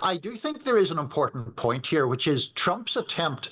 I do think there is an important point here, which is Trump's attempt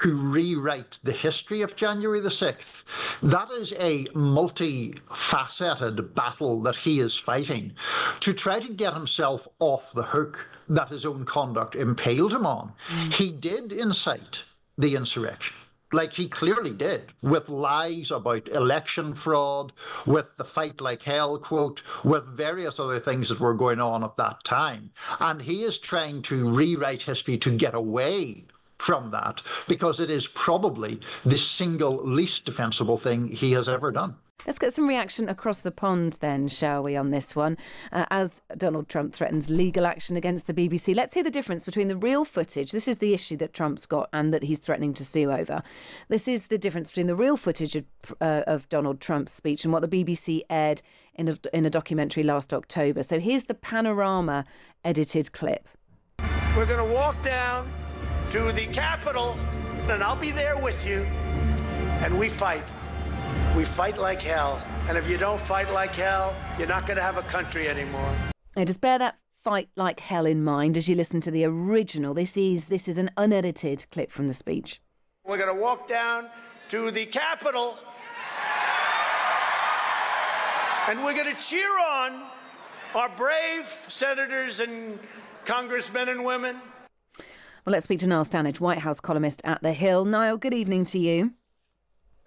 to rewrite the history of January the 6th. That is a multifaceted battle that he is fighting to try to get himself off the hook that his own conduct impaled him on. He did incite the insurrection. Like he clearly did, with lies about election fraud, with the fight like hell quote, with various other things that were going on at that time. And he is trying to rewrite history to get away from that, because it is probably the single least defensible thing he has ever done. Let's get some reaction across the pond then, shall we, on this one, as Donald Trump threatens legal action against the BBC. Let's hear the difference between the real footage. This is the issue that Trump's got and that he's threatening to sue over. This is the difference between the real footage of Donald Trump's speech and what the BBC aired in a documentary last October. So here's the panorama edited clip. We're going to walk down to the Capitol, and I'll be there with you, and we fight. We fight like hell. And if you don't fight like hell, you're not going to have a country anymore. Now, just bear that fight like hell in mind as you listen to the original. This is an unedited clip from the speech. We're going to walk down to the Capitol, and we're going to cheer on our brave senators and congressmen and women. Well, let's speak to Niall Stanage, White House columnist at The Hill. Niall, good evening to you.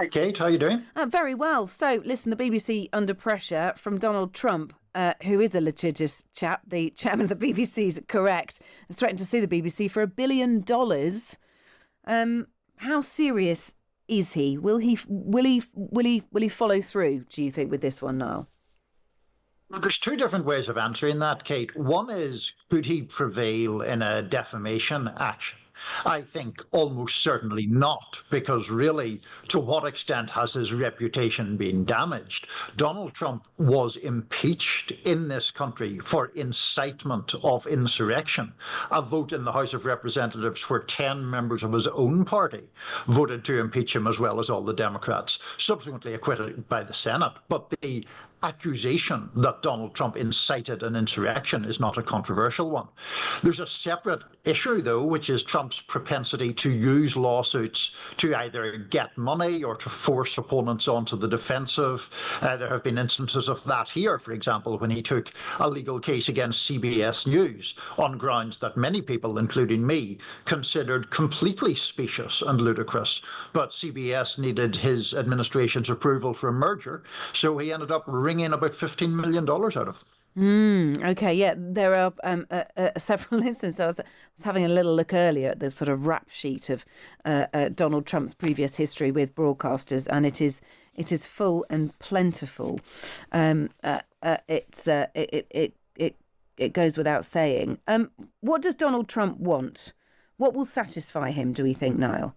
Hi, Kate. How are you doing? Very well. So, listen, the BBC under pressure from Donald Trump, who is a litigious chap. The chairman of the BBC is correct. Has threatened to sue the BBC for $1 billion. How serious is he? Will he follow through, do you think, with this one, Niall? Well, there's two different ways of answering that, Kate. One is, could he prevail in a defamation action? I think almost certainly not, because really, to what extent has his reputation been damaged? Donald Trump was impeached in this country for incitement of insurrection. A vote in the House of Representatives where 10 members of his own party voted to impeach him, as well as all the Democrats, subsequently acquitted by the Senate. But the accusation that Donald Trump incited an insurrection is not a controversial one. There's a separate issue, though, which is Trump's propensity to use lawsuits to either get money or to force opponents onto the defensive. There have been instances of that here, for example, when he took a legal case against CBS News on grounds that many people, including me, considered completely specious and ludicrous. But CBS needed his administration's approval for a merger, so he ended up wringing about $15 million out of them. OK, yeah, there are several instances. I was having a little look earlier at the sort of rap sheet of Donald Trump's previous history with broadcasters, and it is full and plentiful. It goes without saying. What does Donald Trump want? What will satisfy him, do we think, Niall?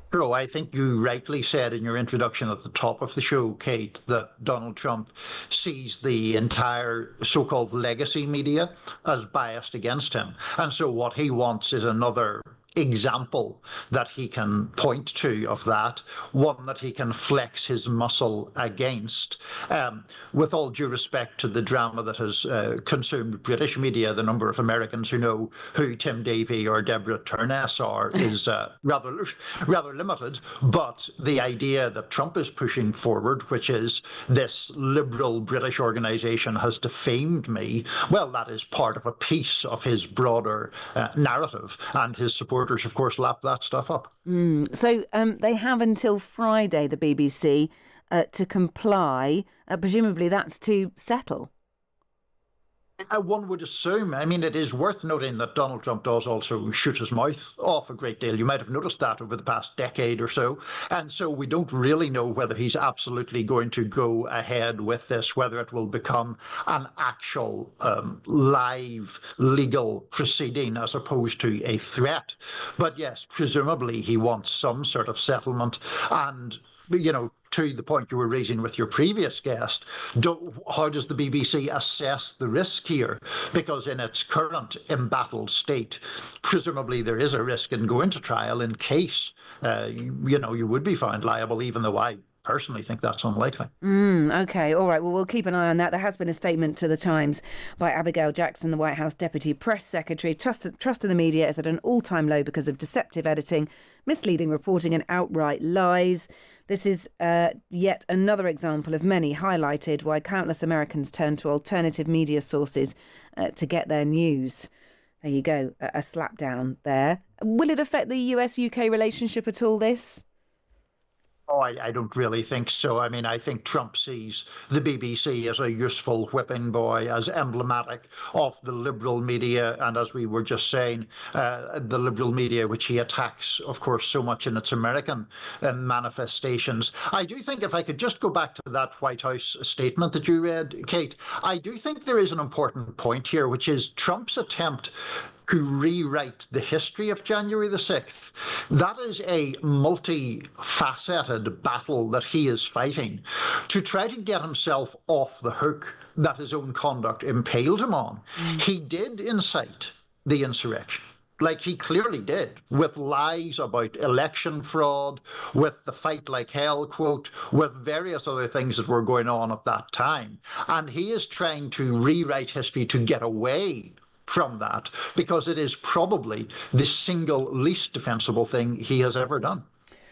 True. I think you rightly said in your introduction at the top of the show, Kate, that Donald Trump sees the entire so-called legacy media as biased against him. And so what he wants is another example that he can point to of that, one that he can flex his muscle against. With all due respect to the drama that has consumed British media, the number of Americans who know who Tim Davie or Deborah Turness are is rather limited. But the idea that Trump is pushing forward, which is this liberal British organisation has defamed me, well, that is part of a piece of his broader narrative, and his supporters, of course, lap that stuff up. So they have until Friday, the BBC, to comply. Presumably that's to settle. One would assume. I mean, it is worth noting that Donald Trump does also shoot his mouth off a great deal. You might have noticed that over the past decade or so. And so we don't really know whether he's absolutely going to go ahead with this, whether it will become an actual live legal proceeding as opposed to a threat. But yes, presumably he wants some sort of settlement. And, you know, to the point you were raising with your previous guest, how does the BBC assess the risk here? Because in its current embattled state, presumably there is a risk in going to trial in case, you would be found liable, even though I personally think that's unlikely. OK, all right. Well, we'll keep an eye on that. There has been a statement to the Times by Abigail Jackson, the White House Deputy Press Secretary. Trust in the media is at an all-time low because of deceptive editing, misleading reporting and outright lies. This is yet another example of many highlighted why countless Americans turn to alternative media sources to get their news. There you go, a slapdown there. Will it affect the US-UK relationship at all, this? Oh, I don't really think so. I mean, I think Trump sees the BBC as a useful whipping boy, as emblematic of the liberal media. And as we were just saying, the liberal media, which he attacks, of course, so much in its American manifestations. I do think, if I could just go back to that White House statement that you read, Kate, I do think there is an important point here, which is Trump's attempt to rewrite the history of January the 6th. That is a multifaceted battle that he is fighting to try to get himself off the hook that his own conduct impaled him on. He did incite the insurrection. Like he clearly did, with lies about election fraud, with the fight like hell quote, with various other things that were going on at that time. And he is trying to rewrite history to get away from that, because it is probably the single least defensible thing he has ever done.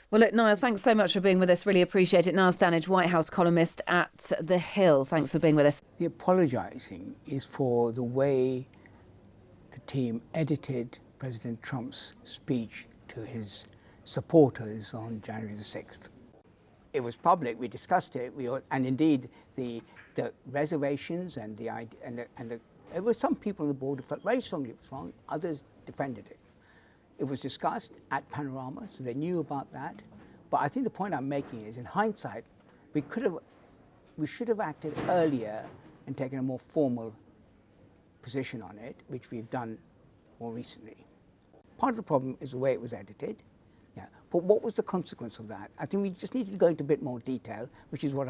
Well, look, Niall, thanks so much for being with us. Really appreciate it. Niall Stanage, White House columnist at The Hill. Thanks for being with us. The apologising is for the way the team edited President Trump's speech to his supporters on January the 6th. It was public. We discussed it. And indeed, the reservations and there were some people on the board who felt very strongly it was wrong. Others defended it. It was discussed at Panorama, so they knew about that. But I think the point I'm making is, in hindsight, we should have acted earlier and taken a more formal position on it, which we've done more recently. Part of the problem is the way it was edited. Yeah. But what was the consequence of that? I think we just need to go into a bit more detail, which is what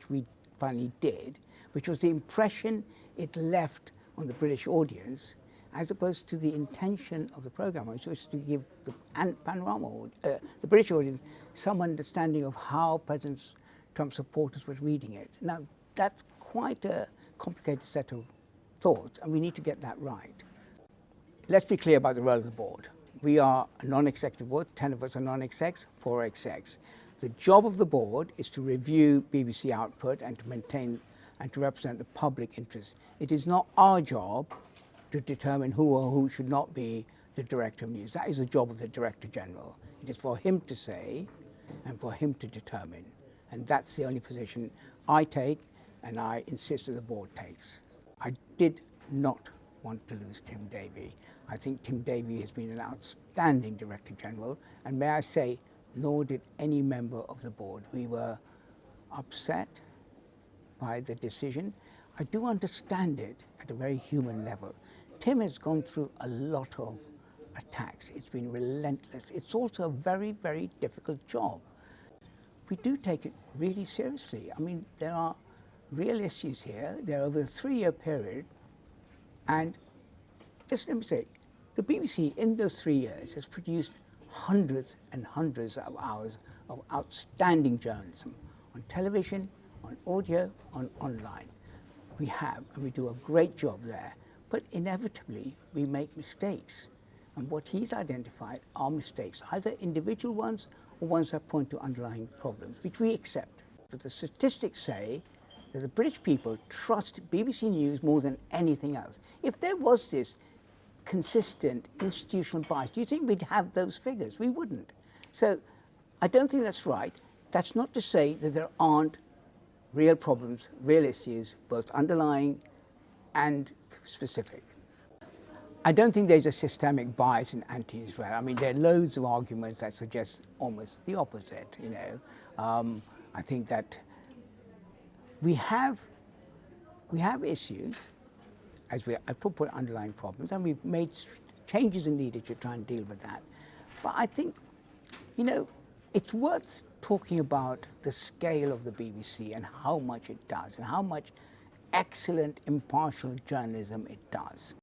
we finally did, which was the impression it left on the British audience, as opposed to the intention of the programme, which was to give the British audience some understanding of how President Trump's supporters were reading it. Now, that's quite a complicated set of thoughts, and we need to get that right. Let's be clear about the role of the board. We are a non-executive board. 10 of us are non-execs, 4 execs. The job of the board is to review BBC output and to maintain and to represent the public interest. It is not our job to determine who or who should not be the Director of News. That is the job of the Director General. It is for him to say and for him to determine. And that's the only position I take, and I insist that the board takes. I did not want to lose Tim Davie. I think Tim Davie has been an outstanding Director General, and may I say, nor did any member of the board. We were upset by the decision. I do understand it at a very human level. Tim has gone through a lot of attacks. It's been relentless. It's also a very, very difficult job. We do take it really seriously. I mean, there are real issues here. They're over a 3-year period. And just let me say, the BBC in those 3 years has produced hundreds and hundreds of hours of outstanding journalism on television, on audio, on online. We have, and we do a great job there. But inevitably, we make mistakes. And what he's identified are mistakes, either individual ones or ones that point to underlying problems, which we accept. But the statistics say that the British people trust BBC News more than anything else. If there was this consistent institutional bias, do you think we'd have those figures? We wouldn't. So I don't think that's right. That's not to say that there aren't real problems, real issues, both underlying and specific. I don't think there's a systemic bias in anti-Israel. I mean, there are loads of arguments that suggest almost the opposite, you know. I think that we have issues, as I've talked about underlying problems, and we've made changes in leadership to try and deal with that. But I think, you know, it's worth talking about the scale of the BBC and how much it does and how much excellent, impartial journalism it does.